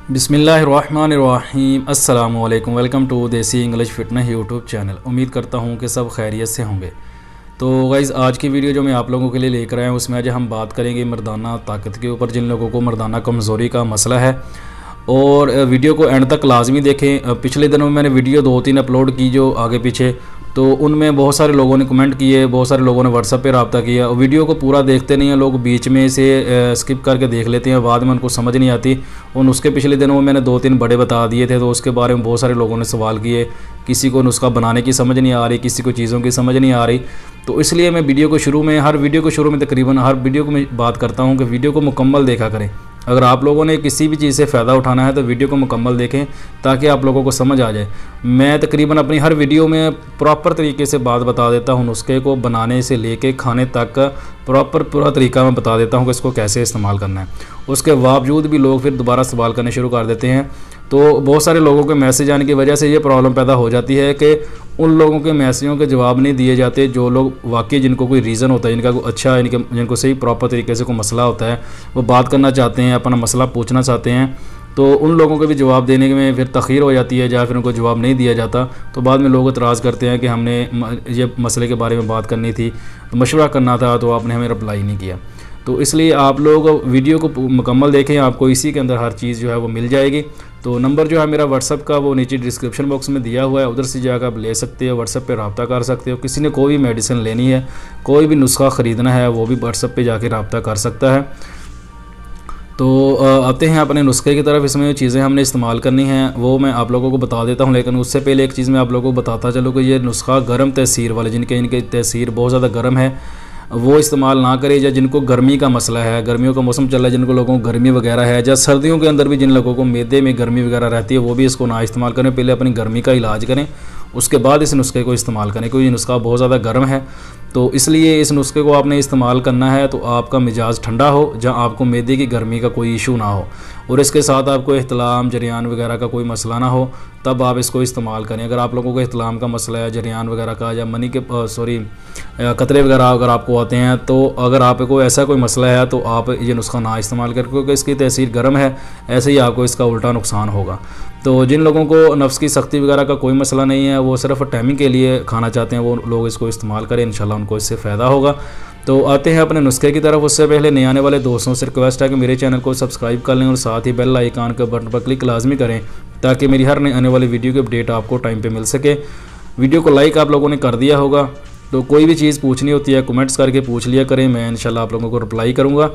बिस्मिल्लाहिर्रहमानिर्रहीम अस्सलाम वालेकुम। वेलकम टू देसी इंग्लिश फिटनेस यूट्यूब चैनल। उम्मीद करता हूँ कि सब खैरियत से होंगे। तो गाइज़, आज की वीडियो जो मैं आप लोगों के लिए लेकर आया हूँ उसमें आज हम बात करेंगे मर्दाना ताकत के ऊपर। जिन लोगों को मर्दाना कमज़ोरी का मसला है, और वीडियो को एंड तक लाजमी देखें। पिछले दिनों में मैंने वीडियो 2-3 अपलोड की जो आगे पीछे, तो उनमें बहुत सारे लोगों ने कमेंट किए, बहुत सारे लोगों ने व्हाट्सएप पे रब्ता किया। वीडियो को पूरा देखते नहीं हैं लोग, बीच में से स्किप करके देख लेते हैं, बाद में उनको समझ नहीं आती। और उसके पिछले दिनों में मैंने 2-3 बड़े बता दिए थे, तो उसके बारे में बहुत सारे लोगों ने सवाल किए। किसी को नुस्खा बनाने की समझ नहीं आ रही, किसी को चीज़ों की समझ नहीं आ रही। तो इसलिए मैं वीडियो को शुरू में, हर वीडियो को शुरू में तकरीबन हर वीडियो को मैं बात करता हूँ कि वीडियो को मुकम्मल देखा करें। अगर आप लोगों ने किसी भी चीज़ से फ़ायदा उठाना है तो वीडियो को मुकम्मल देखें ताकि आप लोगों को समझ आ जाए। मैं तकरीबन अपनी हर वीडियो में प्रॉपर तरीके से बात बता देता हूँ, नुस्खे को बनाने से लेके खाने तक का पूरा तरीका मैं बता देता हूँ कि इसको कैसे इस्तेमाल करना है। उसके बावजूद भी लोग फिर दोबारा सवाल करने शुरू कर देते हैं। तो बहुत सारे लोगों के मैसेज आने की वजह से ये प्रॉब्लम पैदा हो जाती है कि उन लोगों के मैसेजों के जवाब नहीं दिए जाते जो लोग वाकई, जिनको कोई रीज़न होता है, जिनका कोई अच्छा, जिनको सही प्रॉपर तरीके से कोई मसला होता है, वो बात करना चाहते हैं, अपना मसला पूछना चाहते हैं। तो उन लोगों को भी जवाब देने में फिर तख़ीर हो जाती है, या फिर उनको जवाब नहीं दिया जाता। तो बाद में लोग एतराज़ करते हैं कि हमने ये मसले के बारे में बात करनी थी, मशवरा करना था, तो आपने हमें रिप्लाई नहीं किया। तो इसलिए आप लोग वीडियो को मुकम्मल देखें, आपको इसी के अंदर हर चीज़ जो है वो मिल जाएगी। तो नंबर जो है मेरा व्हाट्सअप का वो नीचे डिस्क्रिप्शन बॉक्स में दिया हुआ है, उधर से जाकर आप ले सकते हो, व्हाट्सअप पे रब्ता कर सकते हो। किसी ने कोई भी मेडिसिन लेनी है, कोई भी नुस्खा ख़रीदना है, वो भी व्हाट्सअप पे जाके रब्ता कर सकता है। तो आते हैं अपने नुस्खे की तरफ। इसमें जो चीज़ें हमने इस्तेमाल करनी हैं वो मैं आप लोगों को बता देता हूं, लेकिन उससे पहले एक चीज़ मैं आप लोगों को बताता चलूँ कि ये नुस्खा गर्म तसीर वाले, इनकी तसीर बहुत ज़्यादा गर्म है, वो इस्तेमाल ना करें। या जिनको गर्मी का मसला है, गर्मियों का मौसम चल रहा है, जिनको लोगों को गर्मी वगैरह है, या सर्दियों के अंदर भी जिन लोगों को मैदे में गर्मी वगैरह रहती है, वो भी इसको ना इस्तेमाल करें। पहले अपनी गर्मी का इलाज करें, उसके बाद इस नुस्खे को इस्तेमाल करें, क्योंकि ये नुस्खा बहुत ज़्यादा गर्म है। तो इसलिए इस नुस्खे को आपने इस्तेमाल करना है तो आपका मिजाज ठंडा हो, जहाँ आपको मैदे की गर्मी का कोई इशू ना हो, और इसके साथ आपको इहतलाम जरियान वगैरह का कोई मसला ना हो, तब आप इसको इस्तेमाल करें। अगर आप लोगों को इहतलाम का मसला है, जरियान वगैरह का, या मनी के कतरे वगैरह अगर आपको आते हैं, तो अगर आपको ऐसा कोई मसला है तो आप ये नुस्खा ना इस्तेमाल करें, क्योंकि इसकी तसीर गर्म है, ऐसे ही आपको इसका उल्टा नुकसान होगा। तो जिन लोगों को नफ्स की सख्ती वगैरह का कोई मसला नहीं है, वो सिर्फ टाइमिंग के लिए खाना चाहते हैं, वो लोग इसको इस्तेमाल करें, इंशाल्लाह उनको इससे फ़ायदा होगा। तो आते हैं अपने नुस्खे की तरफ। उससे पहले नए आने वाले दोस्तों से रिक्वेस्ट है कि मेरे चैनल को सब्सक्राइब कर लें और साथ ही बेल आइकन के बटन पर क्लिक लाजमी करें, ताकि मेरी हर नई आने वाली वीडियो की अपडेट आपको टाइम पे मिल सके। वीडियो को लाइक आप लोगों ने कर दिया होगा, तो कोई भी चीज़ पूछनी होती है कमेंट्स करके पूछ लिया करें, मैं इंशाल्लाह आप लोगों को रिप्लाई करूँगा।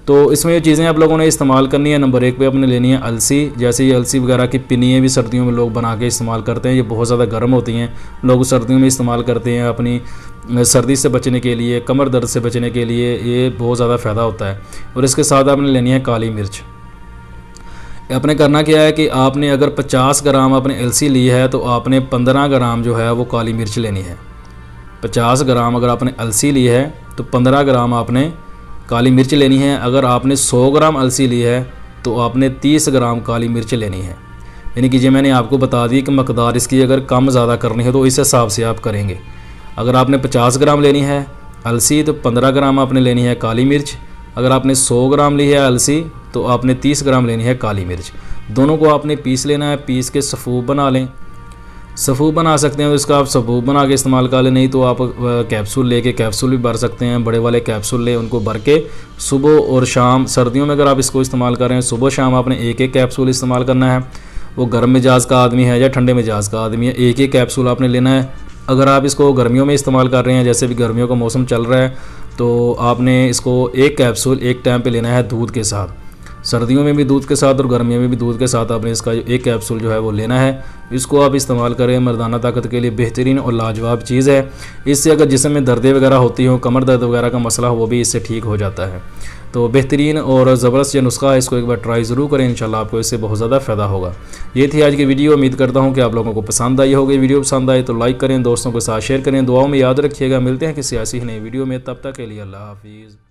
तो इसमें ये चीज़ें आप लोगों ने इस्तेमाल करनी है। नंबर 1 पे आपने लेनी है अलसी। जैसे ये अलसी वगैरह की पिनियाँ भी सर्दियों में लोग बना के इस्तेमाल करते हैं, ये बहुत ज़्यादा गर्म होती हैं, लोग सर्दियों में इस्तेमाल करते हैं अपनी सर्दी से बचने के लिए, कमर दर्द से बचने के लिए, ये बहुत ज़्यादा फ़ायदा होता है। और इसके साथ आपने लेनी है काली मिर्च। आपने करना क्या है कि आपने अगर 50 ग्राम आपने अलसी ली है तो आपने 15 ग्राम जो है वो काली मिर्च लेनी है। 50 ग्राम अगर आपने अलसी ली है तो 15 ग्राम आपने काली मिर्च लेनी है। अगर आपने 100 ग्राम अलसी ली है तो आपने 30 ग्राम काली मिर्च लेनी है। यानी कि ये मैंने आपको बता दी कि मकदार इसकी अगर कम ज़्यादा करनी है तो इस हिसाब से आप करेंगे। अगर आपने 50 ग्राम लेनी है अलसी तो 15 ग्राम आपने लेनी है काली मिर्च। अगर आपने 100 ग्राम ली है अलसी तो आपने 30 ग्राम लेनी है काली मिर्च। दोनों को आपने पीस लेना है, पीस के सफ़ूब बना लें। सफ़ूब बना सकते हैं तो इसका आप सफ़ूब बना के इस्तेमाल कर लें, नहीं तो आप कैप्सूल लेके कैप्सूल भी भर सकते हैं। बड़े वाले कैप्सूल ले, उनको भर के सुबह और शाम, सर्दियों में अगर आप इसको इस्तेमाल कर रहे हैं सुबह शाम आपने एक कैप्सूल इस्तेमाल करना है। वो गर्म मिजाज का आदमी है या ठंडे मिजाज का आदमी है, एक कैप्सूल आपने लेना है। अगर आप इसको गर्मियों में इस्तेमाल कर रहे हैं, जैसे भी गर्मियों का मौसम चल रहा है, तो आपने इसको एक कैप्सूल एक टाइम पे लेना है दूध के साथ। सर्दियों में भी दूध के साथ और गर्मियों में भी दूध के साथ आपने इसका एक कैप्सूल जो है वो लेना है। इसको आप इस्तेमाल करें, मर्दाना ताकत के लिए बेहतरीन और लाजवाब चीज़ है। इससे अगर जिस्म में दर्दें वगैरह होती हों, कमर दर्द वगैरह का मसला हो, वो भी इससे ठीक हो जाता है। तो बेहतरीन और ज़बरदस्त ये नुस्खा है, इसको एक बार ट्राई ज़रूर करें, इंशाल्लाह आपको इससे बहुत ज़्यादा फ़ायदा होगा। ये थी आज की वीडियो। उम्मीद करता हूँ कि आप लोगों को पसंद आई होगी। वीडियो पसंद आए तो लाइक करें, दोस्तों के साथ शेयर करें, दुआओं में याद रखिएगा। मिलते हैं किसी ऐसी ही नई वीडियो में, तब तक के लिए अल्लाह हाफिज़।